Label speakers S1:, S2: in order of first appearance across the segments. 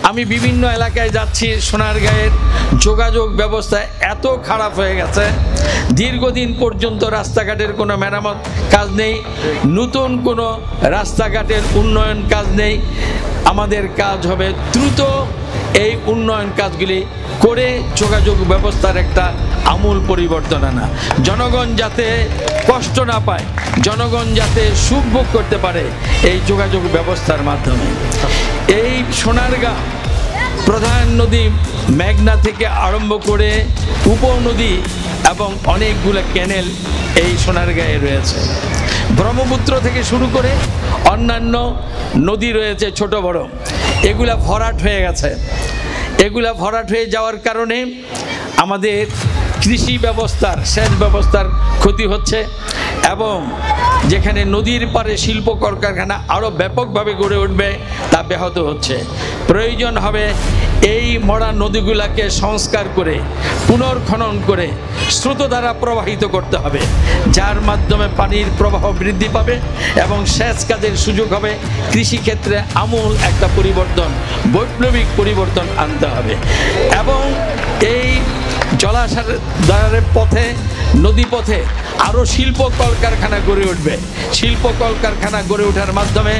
S1: আমি বিভিন্ন এলাকায় যাচ্ছি, সোনারগাঁয়ের যোগাযোগ ব্যবস্থা এত খারাপ হয়ে গেছে, দীর্ঘদিন পর্যন্ত রাস্তাঘাটের কোনো মেরামত কাজ নেই, নতুন কোনো রাস্তাঘাটের উন্নয়ন কাজ নেই। আমাদের কাজ হবে দ্রুত এই উন্নয়ন কাজগুলি করে যোগাযোগ ব্যবস্থার একটা আমূল পরিবর্তন আনা, জনগণ যাতে কষ্ট না পায়, জনগণ যাতে সুখ ভোগ করতে পারে এই যোগাযোগ ব্যবস্থার মাধ্যমে। এই সোনারগাঁ প্রধান নদী মেঘনা থেকে আরম্ভ করে উপনদী এবং অনেকগুলো ক্যানেল এই সোনারগাঁয়ে রয়েছে। ব্রহ্মপুত্র থেকে শুরু করে অন্যান্য নদী রয়েছে ছোট বড়, এগুলা ভরাট হয়ে গেছে। এগুলা ভরাট হয়ে যাওয়ার কারণে আমাদের কৃষি ব্যবস্থার, সেচ ব্যবস্থার ক্ষতি হচ্ছে এবং যেখানে নদীর পাড়ে শিল্প কলকারখানা আরও ব্যাপকভাবে গড়ে উঠবে তা ব্যাহত হচ্ছে। প্রয়োজন হবে এই মরা নদীগুলোকে সংস্কার করে পুনর্খনন করে স্রোত দ্বারা প্রবাহিত করতে হবে, যার মাধ্যমে পানির প্রবাহ বৃদ্ধি পাবে এবং সেচ কাজের সুযোগ হবে। কৃষিক্ষেত্রে আমূল একটা পরিবর্তন, বৈপ্লবিক পরিবর্তন আনতে হবে এবং এই জলাশয়ের পথে, নদী পথে আরও শিল্প কলকারখানা গড়ে উঠবে। শিল্প কলকারখানা গড়ে ওঠার মাধ্যমে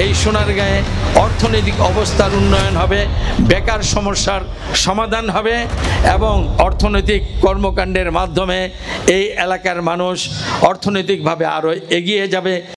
S1: এই সোনারগাঁয়ে অর্থনৈতিক অবস্থার উন্নয়ন হবে, বেকার সমস্যার সমাধান হবে এবং অর্থনৈতিক কর্মকাণ্ডের মাধ্যমে এই এলাকার মানুষ অর্থনৈতিকভাবে আরও এগিয়ে যাবে।